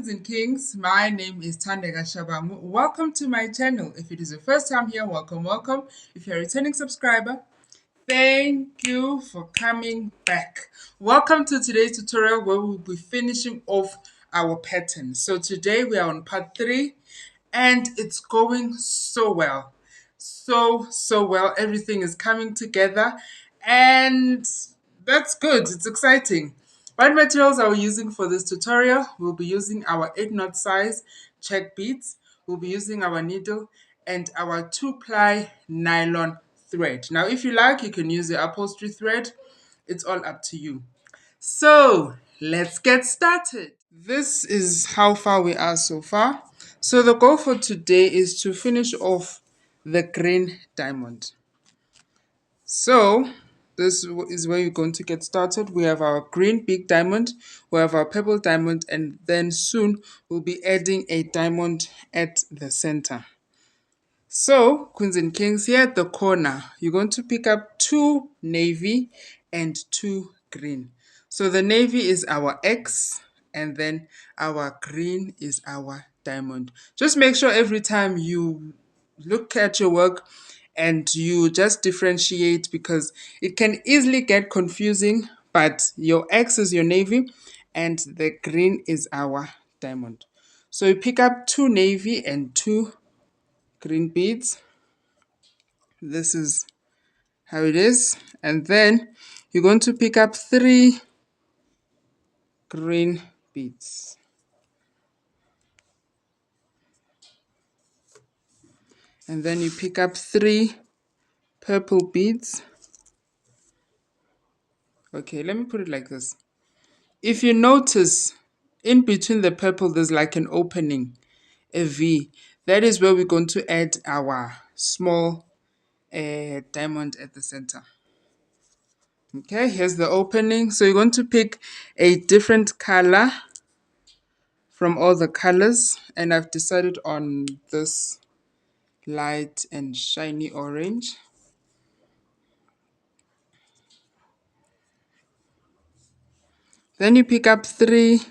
Queens and Kings. My name is Thandeka Shabangu. Welcome to my channel. If it is your first time here, welcome, welcome. If you're a returning subscriber, thank you for coming back. Welcome to today's tutorial where we'll be finishing off our pattern. So today we are on part 3 and it's going so well. So well. Everything is coming together and that's good. It's exciting. What materials are we using for this tutorial? We'll be using our 8-knot size check beads. We'll be using our needle and our 2-ply nylon thread. Now, if you like, you can use the upholstery thread. It's all up to you. So, let's get started. This is how far we are so far. So the goal for today is to finish off the green diamond. So this is where you're going to get started. We have our green big diamond, we have our purple diamond, and then soon we'll be adding a diamond at the center. So, Queens and Kings, here at the corner, you're going to pick up 2 navy and 2 green. So the navy is our X, and then our green is our diamond. Just make sure every time you look at your work and you just differentiate, because it can easily get confusing, but your X is your navy and the green is our diamond. So you pick up 2 navy and 2 green beads. This is how it is. And then you're going to pick up 3 green beads. And then you pick up 3 purple beads. Okay, let me put it like this. If you notice, in between the purple, there's like an opening, a V. That is where we're going to add our small diamond at the center. Okay, here's the opening. So you're going to pick a different color from all the colors, and I've decided on this light and shiny orange. Then you pick up 3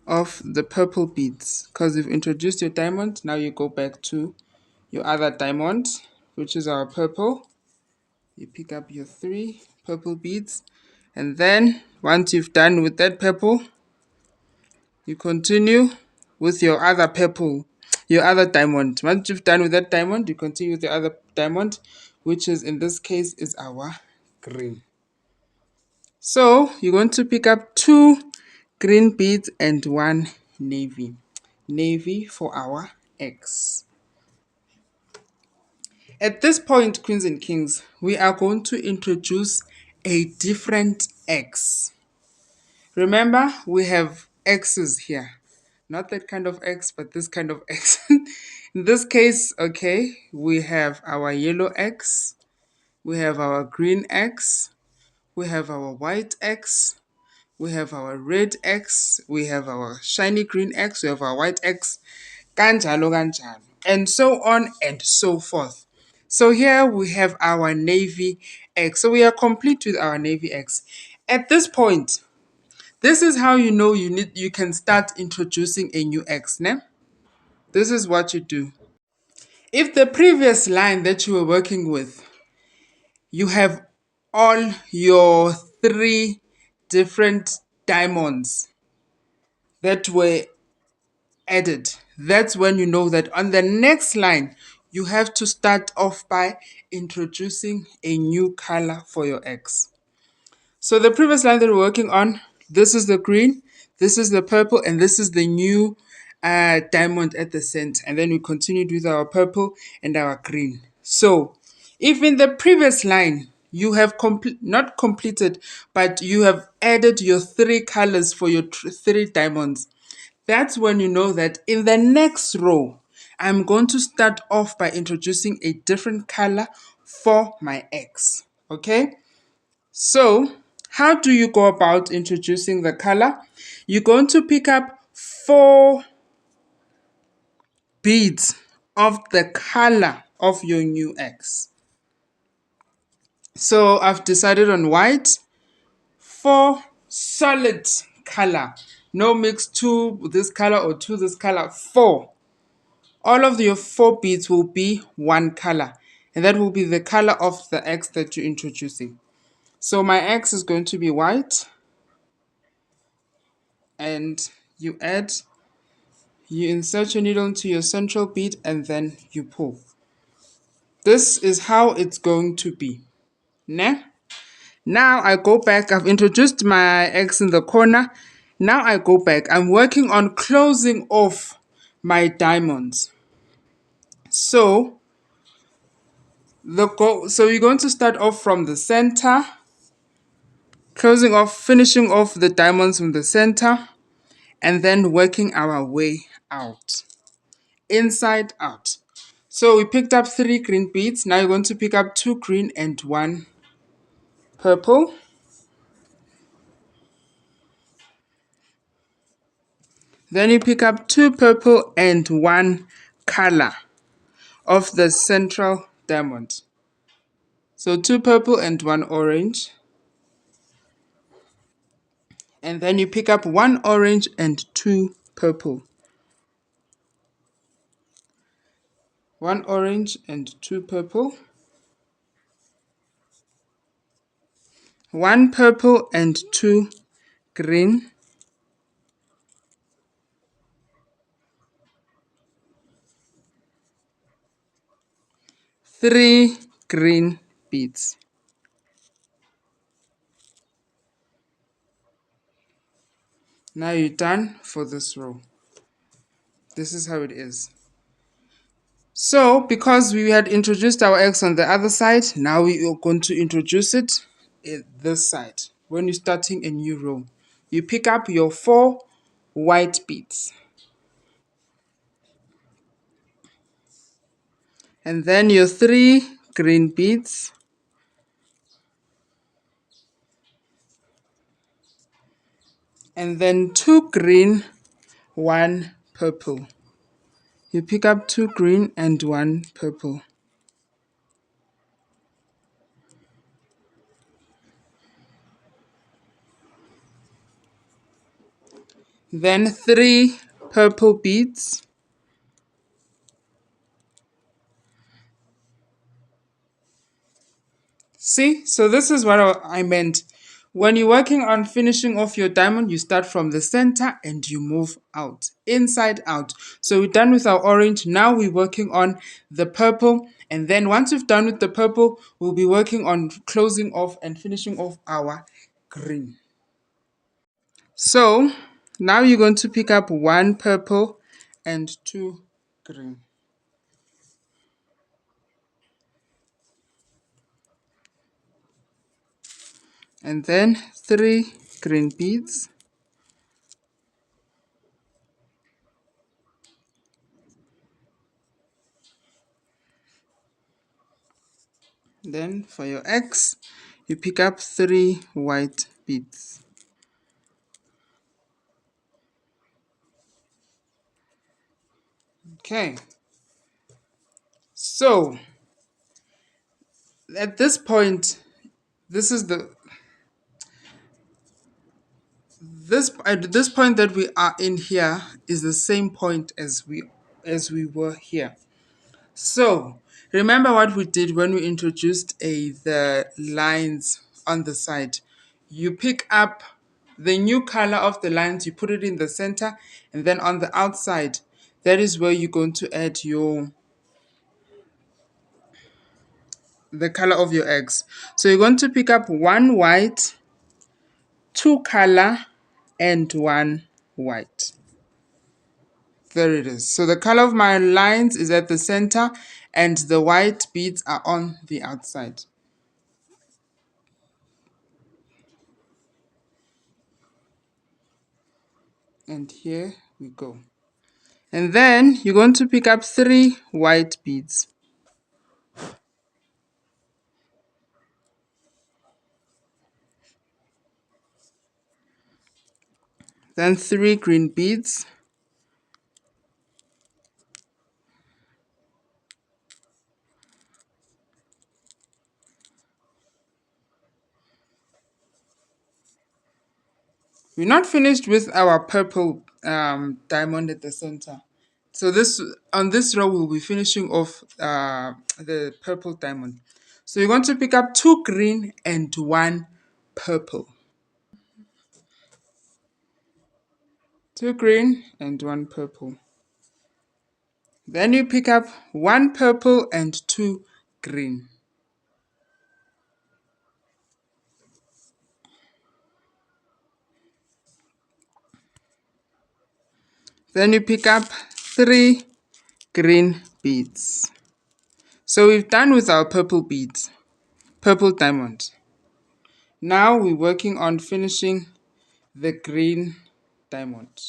of the purple beads, because you've introduced your diamond. Now you go back to your other diamond, which is our purple. You pick up your 3 purple beads, and then once you've done with that purple, you continue with your other purple, your other diamond. Once you've done with that diamond, you continue with the other diamond, which is, in this case, is our green. So you're going to pick up 2 green beads and 1 navy. Navy for our X. At this point, Queens and Kings, we are going to introduce a different X. Remember, we have X's here. Not that kind of X, but this kind of X. In this case, okay, we have our yellow X, we have our green X, we have our white X, we have our red X, we have our shiny green X, we have our white X, kanjalo kanjalo, and so on and so forth. So here we have our navy X. So we are complete with our navy X. At this point, this is how you know you can start introducing a new X, ne? This is what you do. If the previous line that you were working with, you have all your 3 different diamonds that were added, that's when you know that on the next line, you have to start off by introducing a new color for your X. So the previous line that we're working on, this is the green, this is the purple, and this is the new diamond at the center. And then we continued with our purple and our green. So if in the previous line, you have not completed, but you have added your 3 colors for your 3 diamonds, that's when you know that in the next row, I'm going to start off by introducing a different color for my X. Okay? So, how do you go about introducing the color? You're going to pick up 4 beads of the color of your new X. So, I've decided on white, 4 solid color No mix two this color or two this color. Four. All of your four beads will be one color. And that will be the color of the X that you're introducing. So my X is going to be white. And you insert your needle into your central bead and then you pull. This is how it's going to be. Ne? Now I go back. I've introduced my X in the corner. Now I go back. I'm working on closing off my diamonds. So so you're going to start off from the center, closing off, finishing off the diamonds from the center, and then working our way out, inside out. So we picked up 3 green beads. Now you're going to pick up 2 green and 1 purple. Then you pick up 2 purple and 1 color of the central diamond. So 2 purple and 1 orange. And then you pick up 1 orange and 2 purple. 1 orange and 2 purple. 1 purple and 2 green. 3 green beads. Now you're done for this row. This is how it is. So, because we had introduced our X on the other side, now we are going to introduce it at this side. When you're starting a new row, you pick up your 4 white beads. And then your 3 green beads. And then 2 green, 1 purple. You pick up 2 green and 1 purple. Then 3 purple beads. See, so this is what I meant. When you're working on finishing off your diamond, you start from the center and you move out, inside out. So we're done with our orange. Now we're working on the purple. And then once we've done with the purple, we'll be working on closing off and finishing off our green. So now you're going to pick up 1 purple and 2 green. And then 3 green beads. Then for your X, you pick up 3 white beads. Okay. So at this point, this is the this at this point that we are in here is the same point as we were here. So remember what we did when we introduced the lines on the side. You pick up the new color of the lines, you put it in the center, and then on the outside, that is where you're going to add the color of your eggs. So you're going to pick up 1 white, 2 color, and 1 white. There it is. So the color of my lines is at the center and the white beads are on the outside. And here we go. And then you're going to pick up 3 white beads. Then 3 green beads. We're not finished with our purple diamond at the center. So this on this row we'll be finishing off the purple diamond. So you're going to pick up 2 green and 1 purple. 2 green and 1 purple. Then you pick up 1 purple and 2 green. Then you pick up 3 green beads. So we've done with our purple beads, purple diamond. Now we're working on finishing the green diamond.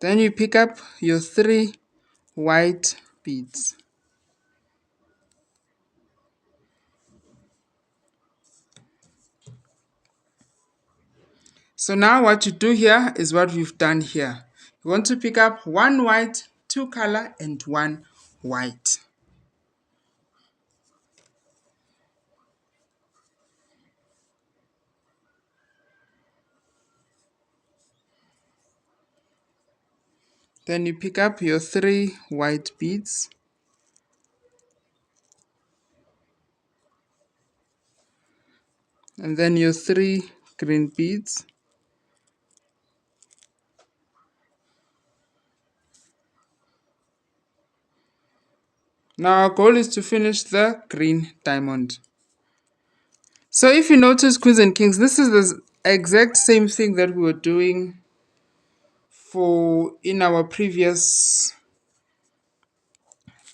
Then you pick up your 3 white beads. So now what you do here is what we've done here. You want to pick up 1 white, 2 color, and 1 white. Then you pick up your 3 white beads. And then your 3 green beads. Now our goal is to finish the green diamond. So if you notice, Queens and Kings, this is the exact same thing that we were doing for in our previous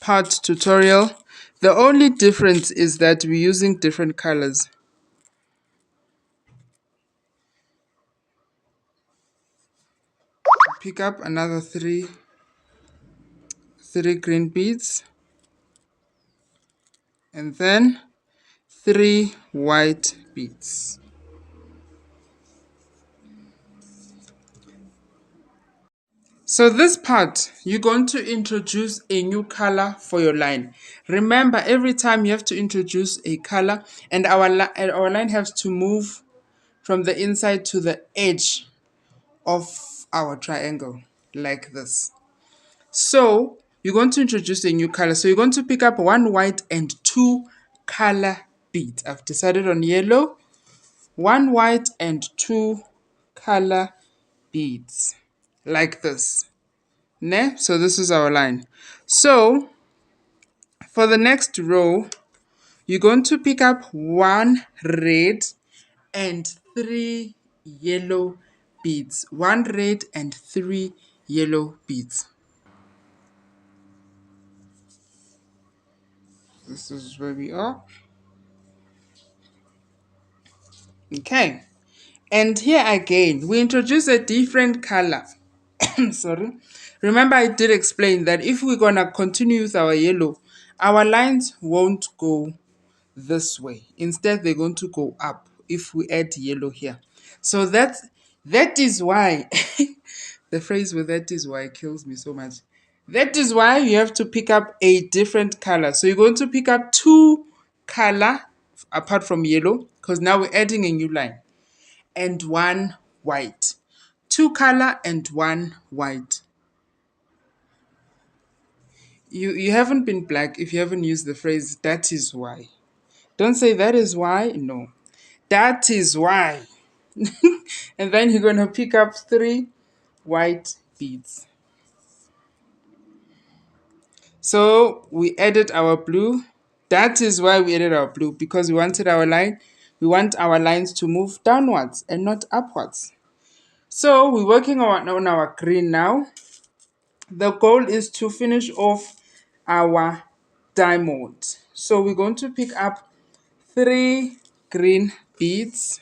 part tutorial. The only difference is that we're using different colors. Pick up another three green beads and then 3 white beads. So this part, you're going to introduce a new color for your line. Remember, every time you have to introduce a color, and our line has to move from the inside to the edge of our triangle, like this. So you're going to introduce a new color. So you're going to pick up 1 white and 2 color beads. I've decided on yellow, 1 white and 2 color beads, like this. Ne? So this is our line. So for the next row, you're going to pick up 1 red and 3 yellow beads. 1 red and 3 yellow beads. This is where we are. Okay. And here again, we introduce a different color. Sorry. Remember, I did explain that if we're going to continue with our yellow, our lines won't go this way. Instead, they're going to go up if we add yellow here. So that is why the phrase with that is why kills me so much. That is why you have to pick up a different color. So you're going to pick up 2 color apart from yellow, because now we're adding a new line, and 1 white. 2 color and 1 white. You haven't been black if you haven't used the phrase that is why. Don't say that is why. No. That is why. And then you're going to pick up 3 white beads. So we added our blue. That is why we added our blue, because we want our lines to move downwards and not upwards. So we're working on our green now. The goal is to finish off our diamond. So we're going to pick up 3 green beads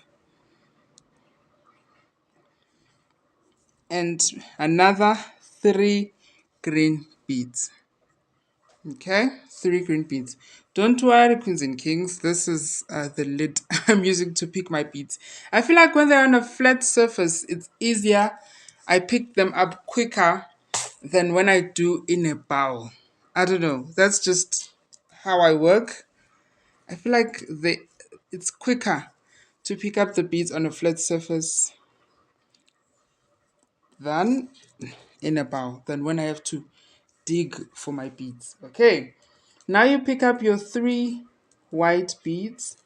and another 3 green beads. Okay, 3 green beads. Don't worry, Queens and Kings, this is the lid I'm using to pick my beads. I feel like when they're on a flat surface, it's easier. I pick them up quicker than when I do in a bowl. I don't know, that's just how I work. I feel like it's quicker to pick up the beads on a flat surface than in a bowl, than when I have to dig for my beads. Okay, now you pick up your 3 white beads.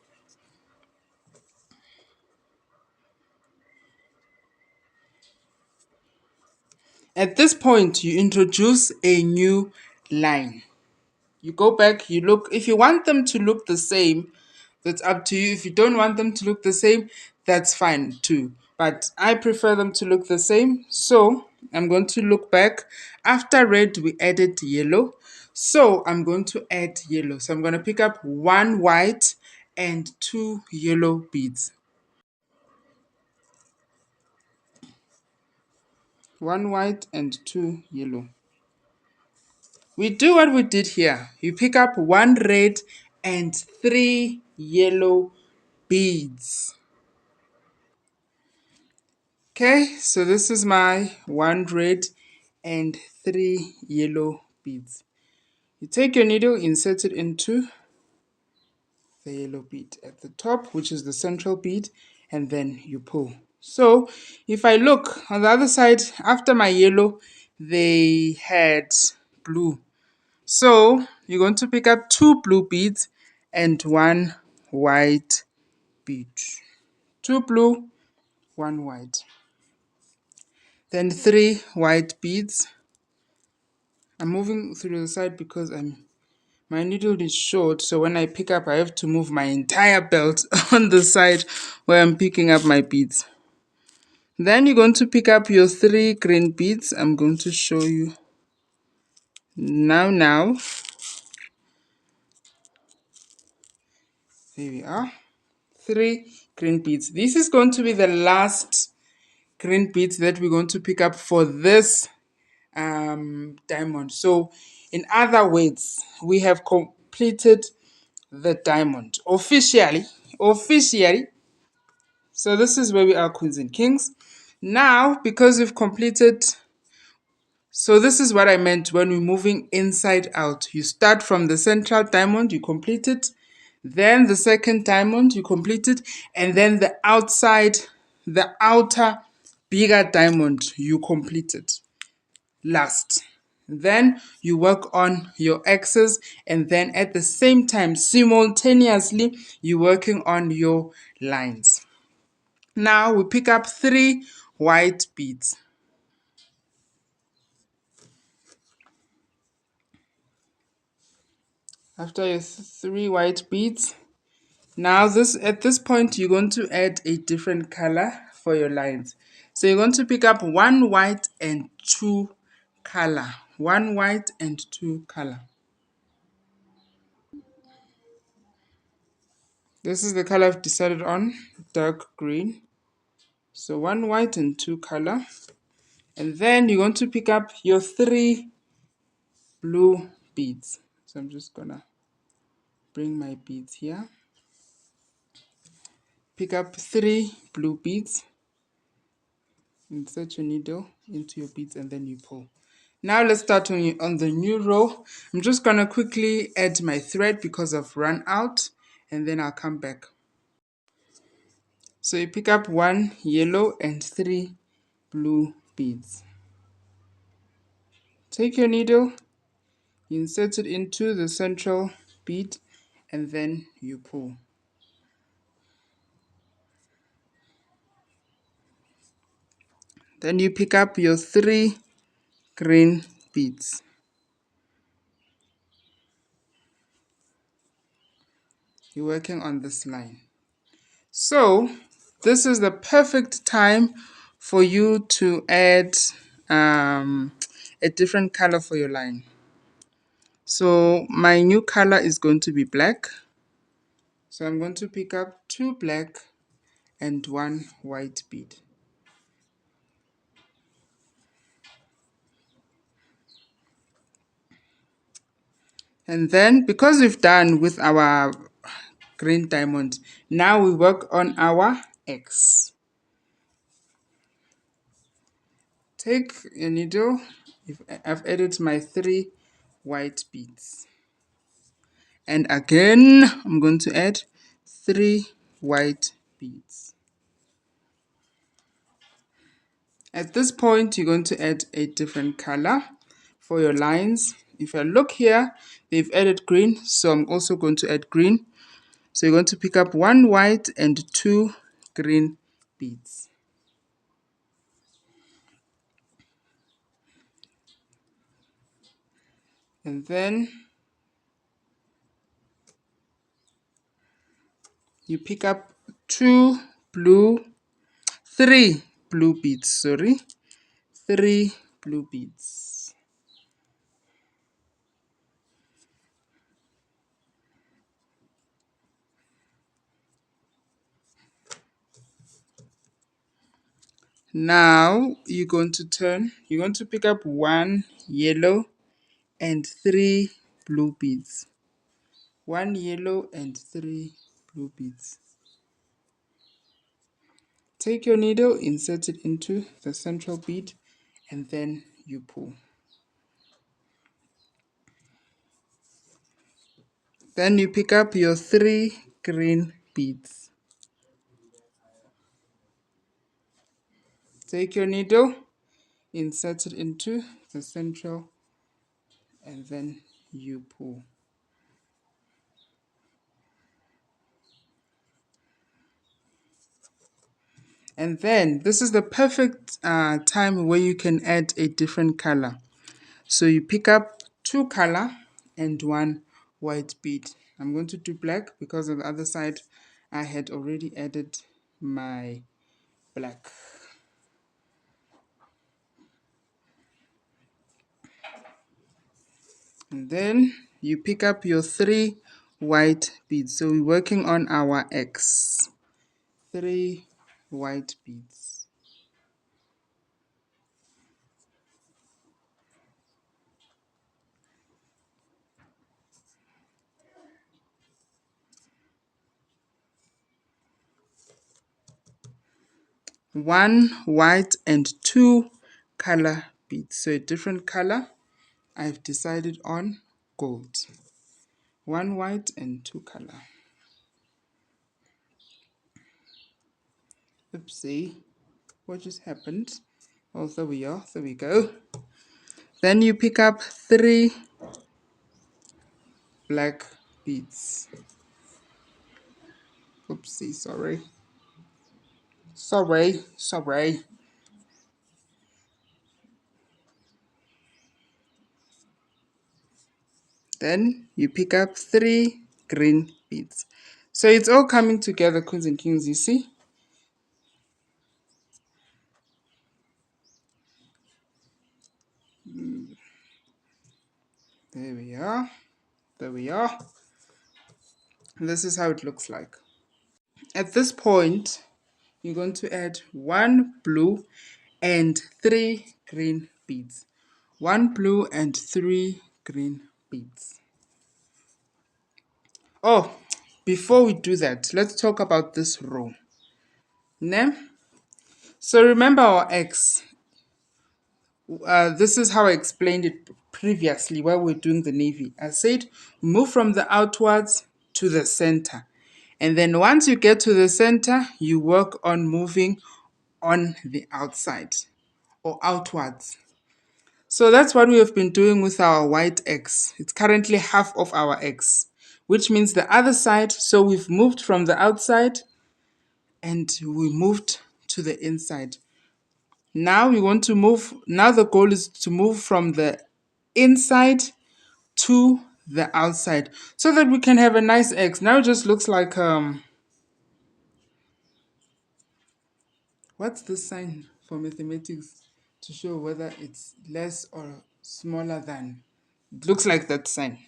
At this point, you introduce a new line. You go back, you look. If you want them to look the same, that's up to you. If you don't want them to look the same, that's fine too. But I prefer them to look the same. So I'm going to look back. After red, we added yellow. So I'm going to add yellow. So I'm going to pick up 1 white and 2 yellow beads. 1 white and 2 yellow. We do what we did here. You pick up 1 red and 3 yellow beads. Okay, so this is my 1 red and 3 yellow beads. You take your needle, insert it into the yellow bead at the top, which is the central bead, and then you pull. So if I look on the other side, after my yellow, they had blue. So you're going to pick up 2 blue beads and 1 white bead. 2 blue, 1 white. Then 3 white beads. I'm moving through the side because my needle is short, so when I pick up I have to move my entire belt on the side where I'm picking up my beads. Then you're going to pick up your 3 green beads. I'm going to show you now. There we are. 3 green beads. This is going to be the last green beads that we're going to pick up for this diamond. So in other words, we have completed the diamond officially. So this is where we are, queens and kings. Now, because we've completed, so this is what I meant when we're moving inside out. You start from the central diamond, you complete it, then the second diamond, you complete it, and then the outer bigger diamond, you complete it last. Then you work on your X's, and then at the same time, simultaneously, you're working on your lines. Now we pick up 3 white beads. After your 3 white beads, now at this point you're going to add a different color for your lines. So you're going to pick up 1 white and 2 color. 1 white and 2 color. This is the color I've decided on, dark green. So 1 white and 2 color. And then you're going to pick up your 3 blue beads. So I'm just gonna bring my beads here. Pick up 3 blue beads. Insert your needle into your beads and then you pull. Now let's start on the new row. I'm just gonna quickly add my thread because I've run out, and then I'll come back. So you pick up 1 yellow and 3 blue beads. Take your needle, you insert it into the central bead, and then you pull. Then you pick up your 3 green beads. You're working on this line. So this is the perfect time for you to add a different color for your line. So my new color is going to be black. So I'm going to pick up 2 black and 1 white bead. And then because we've done with our green diamond, now we work on our X. Take a needle. I've added my 3 white beads. And again, I'm going to add 3 white beads. At this point, you're going to add a different color for your lines. If I look here, they've added green, so I'm also going to add green. So you're going to pick up 1 white and 2 green beads. And then you pick up 3 blue beads, 3 blue beads. Now you're going to pick up 1 yellow and 3 blue beads. 1 yellow and 3 blue beads. Take your needle, insert it into the central bead, and then you pull. Then you pick up your 3 green beads. Take your needle, insert it into the central, and then you pull. And then this is the perfect time where you can add a different color. So you pick up 2 color and 1 white bead. I'm going to do black because on the other side I had already added my black. And then you pick up your 3 white beads. So we're working on our X. 3 white beads. One white and 2 color beads. So a different color. I've decided on gold. 1 white and 2 color. Oopsie. What just happened? Oh, there we are. There we go. Then you pick up 3 black beads. Oopsie, sorry. Sorry. Then you pick up 3 green beads. So it's all coming together, queens and kings, you see? There we are. There we are. This is how it looks like. At this point, you're going to add 1 blue and 3 green beads. 1 blue and 3 green beads. Oh, before we do that, let's talk about this row. Ne? So remember our X. This is how I explained it previously while we we're doing the navy. I said move from the outwards to the center. And then once you get to the center, you work on moving on the outside or outwards. So that's what we have been doing with our white X. It's currently half of our X, which means the other side. So we've moved from the outside and we moved to the inside. Now we want to move, now the goal is to move from the inside to the outside so that we can have a nice X. Now it just looks like, what's the sign for mathematics to show whether it's less or smaller than? It looks like that sign.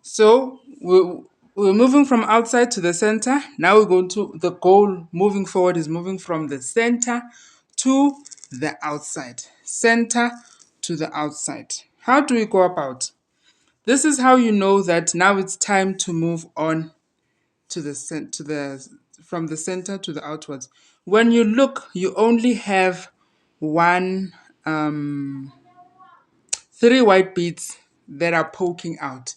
So we're moving from outside to the center. Now we're going to, the goal moving forward is moving from the center to the outside. Center to the outside. How do we go about? This is how you know that now it's time to move on to from the center to the outwards. When you look, you only have 3 white beads that are poking out.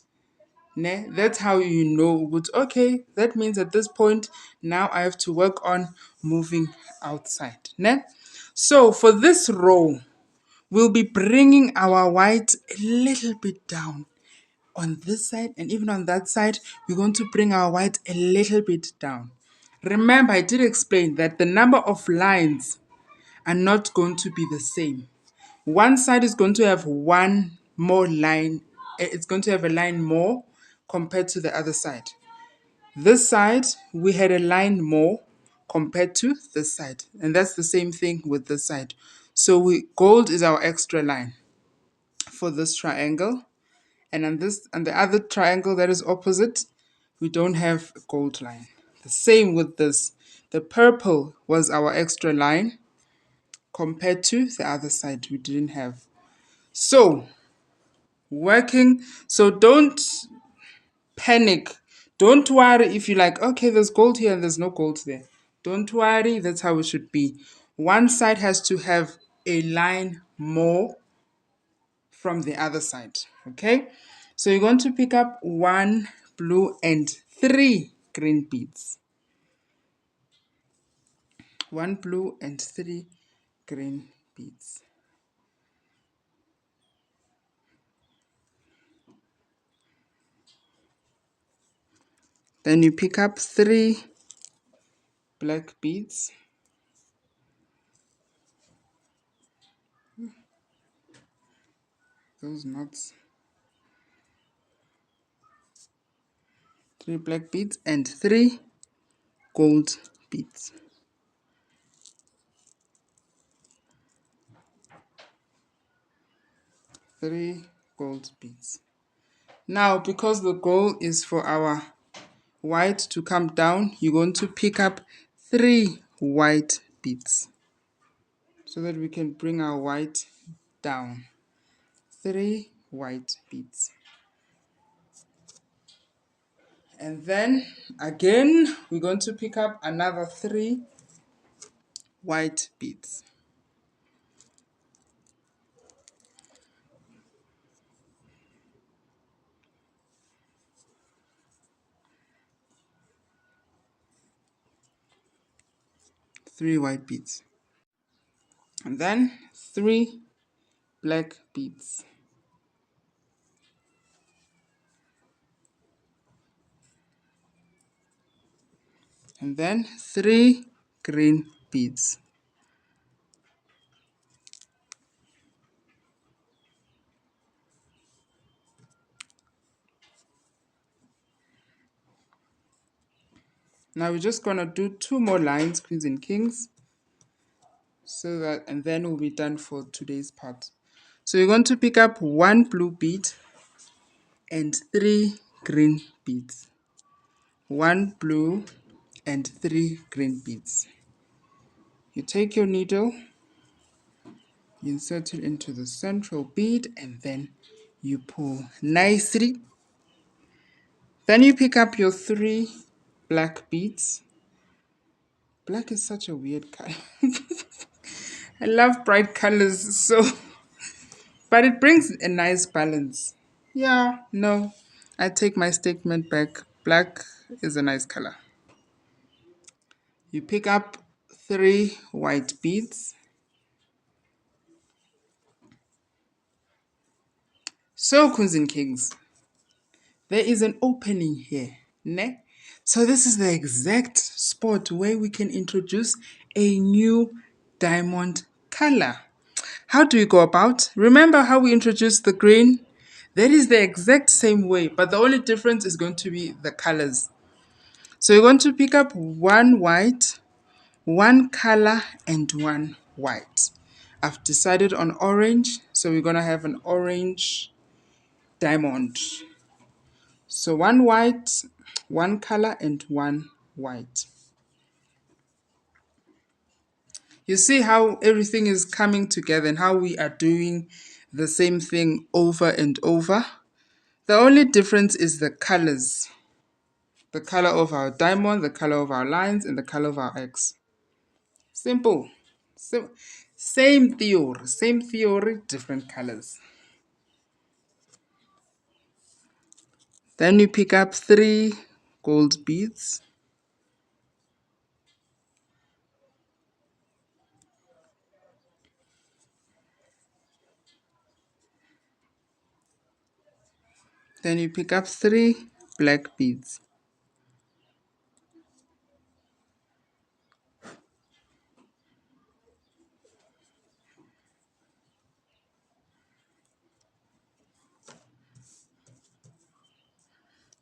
Ne? That's how you know, good. Okay, that means at this point, now I have to work on moving outside. Ne? So for this row, we'll be bringing our white a little bit down on this side, and even on that side, we're going to bring our white a little bit down. Remember, I did explain that the number of lines are not going to be the same. One side is going to have one more line, it's going to have a line more compared to the other side. This side, we had a line more compared to this side, and that's the same thing with this side. So gold is our extra line for this triangle, and on the other triangle that is opposite, we don't have a gold line. The same with this. The purple was our extra line compared to the other side we didn't have. So don't panic. Don't worry if you're like, okay, there's gold here and there's no gold there. Don't worry, that's how it should be. One side has to have a line more from the other side. Okay, so you're going to pick up 1 blue and 3 green beads. 1 blue and 3 green beads. Then you pick up 3 black beads. Those knots. 3 black beads and 3 gold beads. 3 gold beads. Now, because the goal is for our white to come down, you're going to pick up 3 white beads so that we can bring our white down. 3 white beads. And then again, we're going to pick up another 3 white beads. 3 white beads. And then 3 black beads. And then 3 green beads. Now we're just gonna do 2 more lines, queens and kings, and then we'll be done for today's part. So you're going to pick up 1 blue bead and 3 green beads. 1 blue and 3 green beads. You take your needle, you insert it into the central bead, and then you pull nicely. Then you pick up your 3 black beads. Black is such a weird color. I love bright colors, but it brings a nice balance. Yeah, no, I take my statement back. Black is a nice color. You pick up 3 white beads. So, queens and kings, there is an opening here, ne? So this is the exact spot where we can introduce a new diamond color. How do we go about? Remember how we introduced the green? That is the exact same way, but the only difference is going to be the colors. So you're going to pick up 1 white, 1 color, and 1 white. I've decided on orange, so we're going to have an orange diamond. So 1 white, 1 color, and 1 white. You see how everything is coming together and how we are doing the same thing over and over? The only difference is the colors. The color of our diamond, the color of our lines, and the color of our X. Simple. So, same theory, different colors. Then you pick up 3 gold beads. Then you pick up 3 black beads.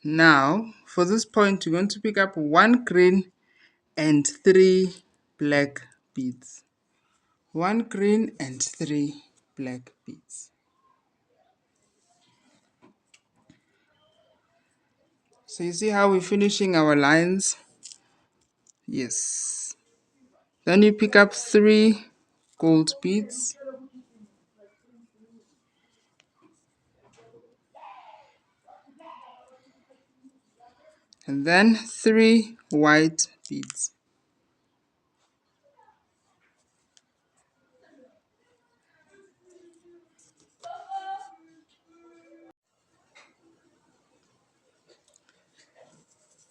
Now, for this point, you're going to pick up 1 green and 3 black beads. 1 green and 3 black beads. So you see how we're finishing our lines? Yes. Then you pick up 3 gold beads. And then 3 white beads.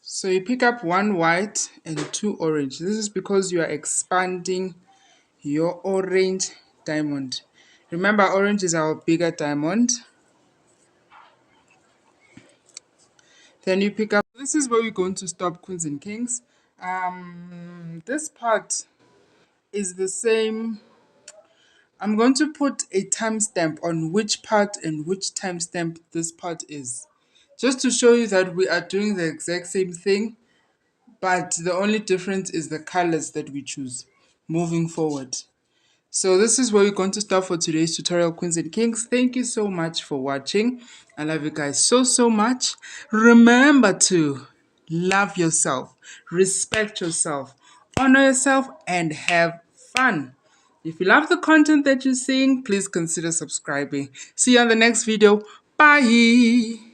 So you pick up 1 white and 2 orange. This is because you are expanding your orange diamond. Remember, orange is our bigger diamond. Then you pick up, this is where we're going to stop, queens and kings. This part is the same. I'm going to put a timestamp on which part and which timestamp this part is, just to show you that we are doing the exact same thing, but the only difference is the colors that we choose moving forward. So this is where we're going to stop for today's tutorial, queens and kings. Thank you so much for watching. I love you guys so much. Remember to love yourself, respect yourself, honor yourself, and have fun. If you love the content that you're seeing, please consider subscribing. See you on the next video. Bye.